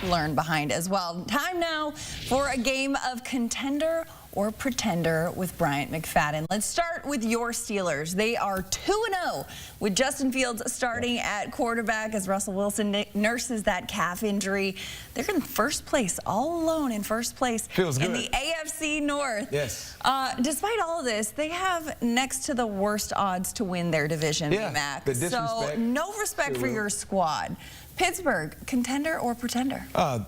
learn behind as well. Time now for a game of Contender or Pretender with Bryant McFadden. Let's start with your Steelers. They are 2-0 with Justin Fields starting at quarterback as Russell Wilson nurses that calf injury. They're in first place, all alone in first place. Feels good. In the AFC North. Yes. Despite all of this, they have next to the worst odds to win their division, Mac. The disrespect. So no respect for your squad. Pittsburgh, contender or pretender?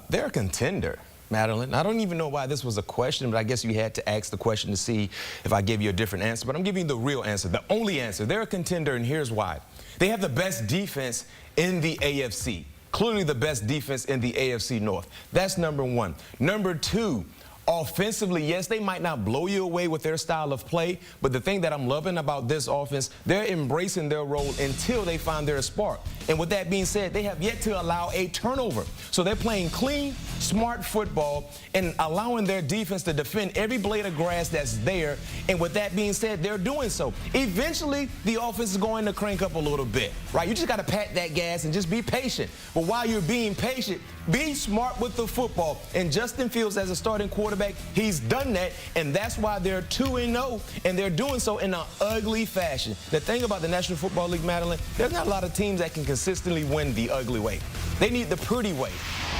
They're a contender, Madeline. I don't even know why this was a question, but I guess you had to ask the question to see if I gave you a different answer. But I'm giving you the real answer, the only answer. They're a contender, and here's why. They have the best defense in the AFC. Clearly the best defense in the AFC North. That's number one. Number two, offensively, yes, they might not blow you away with their style of play, but the thing that I'm loving about this offense, they're embracing their role until they find their spark. And with that being said, they have yet to allow a turnover. So they're playing clean, smart football and allowing their defense to defend every blade of grass that's there. And with that being said, they're doing so. Eventually, the offense is going to crank up a little bit, right? You just got to pat that gas and just be patient. But while you're being patient, be smart with the football. And Justin Fields, as a starting quarterback, he's done that, and that's why they're 2-0, and they're doing so in an ugly fashion. The thing about the National Football League, Madeline, there's not a lot of teams that can consistently win the ugly way. They need the pretty way.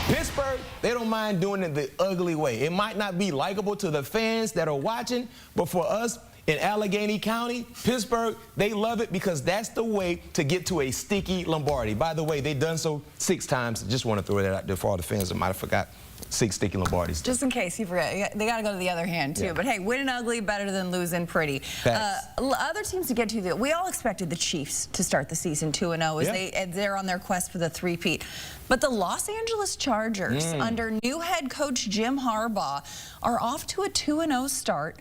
Pittsburgh, they don't mind doing it the ugly way. It might not be likable to the fans that are watching, but for us in Allegheny County, Pittsburgh, they love it because that's the way to get to a sticky Lombardi. By the way, they've done so 6 times. Just want to throw that out there for all the fans that might have forgot. 6 sticky Lombardis. Just in case you forget. They got to go to the other hand, too. Yeah. But, hey, winning ugly better than losing pretty. Other teams to get to, we all expected the Chiefs to start the season 2-0 as they're on their quest for the three-peat. But the Los Angeles Chargers, under new head coach Jim Harbaugh, are off to a 2-0 start,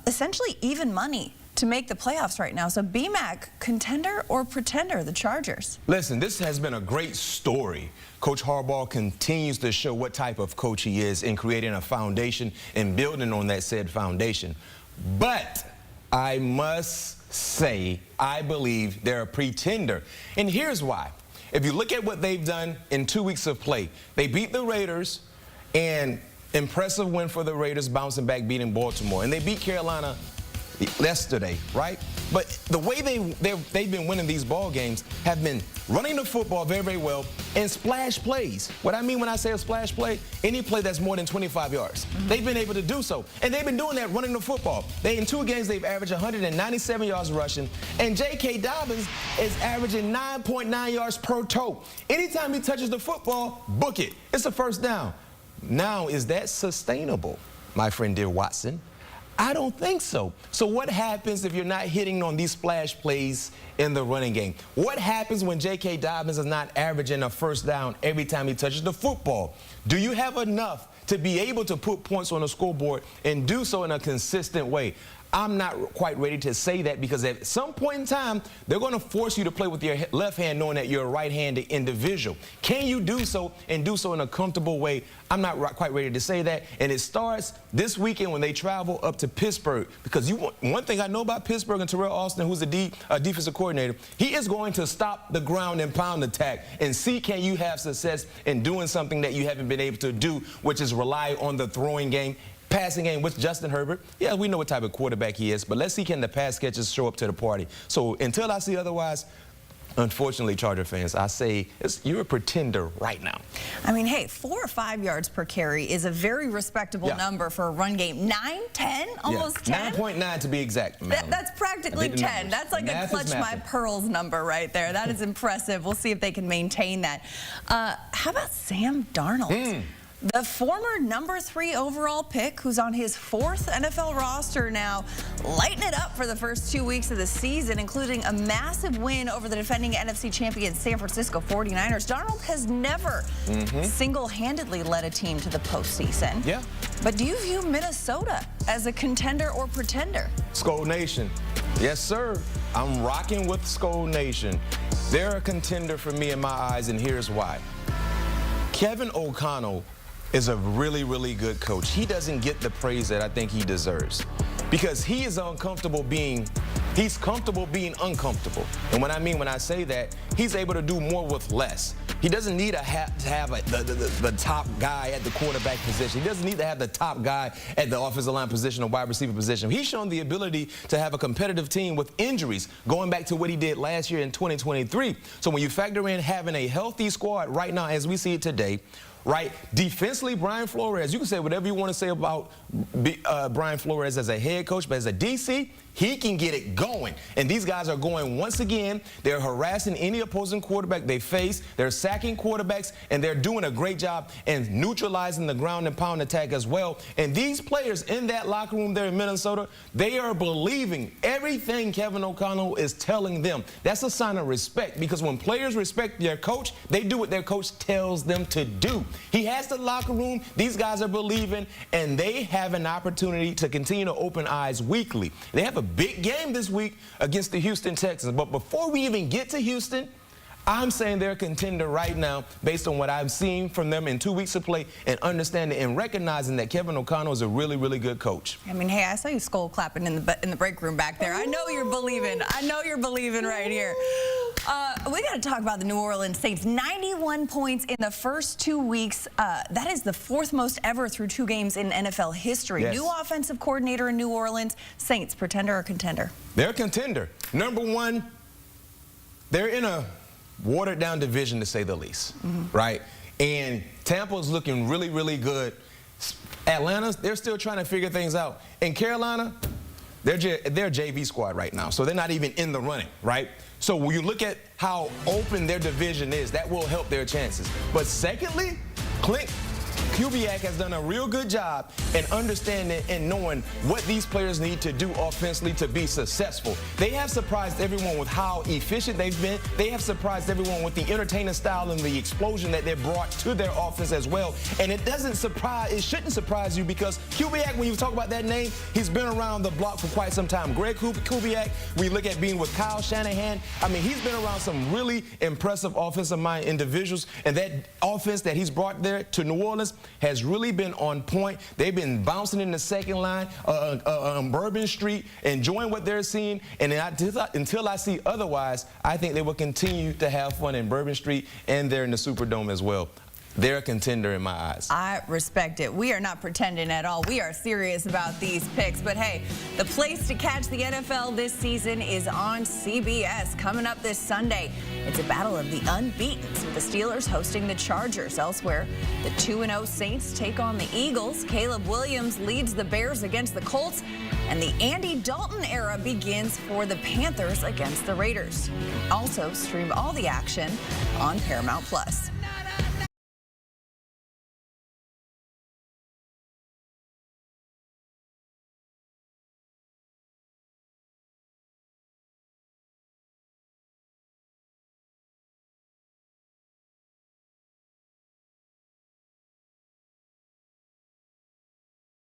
essentially even money to make the playoffs right now. So, BMAC, contender or pretender, the Chargers? Listen, this has been a great story. Coach Harbaugh continues to show what type of coach he is in creating a foundation and building on that said foundation. But I must say, I believe they're a pretender. And here's why. If you look at what they've done in 2 weeks of play, they beat the Raiders, and impressive win for the Raiders, bouncing back, beating Baltimore. And they beat Carolina yesterday, right? But the way they've been winning these ball games have been running the football very, very well and splash plays. What I mean when I say a splash play, any play that's more than 25 yards. They've been able to do so. And they've been doing that running the football. In 2 games, they've averaged 197 yards rushing. And J.K. Dobbins is averaging 9.9 yards per toe. Anytime he touches the football, book it. It's a first down. Now, is that sustainable, my friend dear Watson? I don't think so. So what happens if you're not hitting on these splash plays in the running game? What happens when J.K. Dobbins is not averaging a first down every time he touches the football? Do you have enough to be able to put points on the scoreboard and do so in a consistent way? I'm not quite ready to say that because at some point in time, they're going to force you to play with your left hand knowing that you're a right-handed individual. Can you do so and do so in a comfortable way? I'm not quite ready to say that. And it starts this weekend when they travel up to Pittsburgh because one thing I know about Pittsburgh and Terrell Austin, who's the defensive coordinator, he is going to stop the ground and pound attack and see can you have success in doing something that you haven't been able to do, which is rely on the throwing game. Passing game with Justin Herbert, yeah, we know what type of quarterback he is, but let's see can the pass catches show up to the party. So until I see otherwise, unfortunately, Charger fans, I say you're a pretender right now. I mean, hey, 4 or 5 yards per carry is a very respectable number for a run game. 9, 10, almost 10? 9.9 to be exact. That's practically 10. That's like a clutch my pearls number right there. That is impressive. We'll see if they can maintain that. How about Sam Darnold? The former number 3 overall pick, who's on his 4th NFL roster now, lighting it up for the first 2 weeks of the season, including a massive win over the defending NFC champion San Francisco 49ers. Darnold has never single-handedly led a team to the postseason. Yeah. But do you view Minnesota as a contender or pretender? Skull Nation. Yes, sir. I'm rocking with Skull Nation. They're a contender for me in my eyes, and here's why. Kevin O'Connell is a really, really good coach. He doesn't get the praise that I think he deserves because he is uncomfortable being He's comfortable being uncomfortable. And what I mean when I say that, he's able to do more with less. He doesn't need to have the top guy at the quarterback position. He doesn't need to have the top guy at the offensive line position or wide receiver position. He's shown the ability to have a competitive team with injuries, going back to what he did last year in 2023. So when you factor in having a healthy squad right now, as we see it today, right? Defensively, Brian Flores, you can say whatever you want to say about Brian Flores as a head coach, but as a DC, he can get it going. And these guys are going once again. They're harassing any opposing quarterback they face. They're sacking quarterbacks, and they're doing a great job in neutralizing the ground and pound attack as well. And these players in that locker room there in Minnesota, they are believing everything Kevin O'Connell is telling them. That's a sign of respect, because when players respect their coach, they do what their coach tells them to do. He has the locker room. These guys are believing, and they have an opportunity to continue to open eyes weekly. They have a big game this week against the Houston Texans. But before we even get to Houston, I'm saying they're a contender right now based on what I've seen from them in 2 weeks of play, and understanding and recognizing that Kevin O'Connell is a really, really good coach. I mean, hey, I saw you skull clapping in the break room back there. I know you're believing. I know you're believing right here. We got to talk about the New Orleans Saints. 91 points in the first 2 weeks. That is the fourth most ever through 2 games in NFL history. Yes. New offensive coordinator in New Orleans. Saints, pretender or contender? They're a contender. Number one, they're in a watered down division, to say the least, right? And Tampa's looking really, really good. Atlanta, they're still trying to figure things out. In Carolina, they're a JV squad right now, so they're not even in the running, right? So when you look at how open their division is, that will help their chances. But secondly, Clint Kubiak has done a real good job in understanding and knowing what these players need to do offensively to be successful. They have surprised everyone with how efficient they've been. They have surprised everyone with the entertaining style and the explosion that they brought to their offense as well. And it shouldn't surprise you, because Kubiak, when you talk about that name, he's been around the block for quite some time. Greg Kubiak, we look at being with Kyle Shanahan. I mean, he's been around some really impressive offensive-minded individuals, and that offense that he's brought there to New Orleans has really been on point. They've been bouncing in the second line on Bourbon Street, enjoying what they're seeing. And until I see otherwise, I think they will continue to have fun in Bourbon Street and there in the Superdome as well. They're a contender in my eyes. I respect it. We are not pretending at all. We are serious about these picks. But hey, the place to catch the NFL this season is on CBS coming up this Sunday. It's a battle of the unbeatens, with the Steelers hosting the Chargers. Elsewhere, the 2-0 Saints take on the Eagles. Caleb Williams leads the Bears against the Colts. And the Andy Dalton era begins for the Panthers against the Raiders. Also, stream all the action on Paramount+.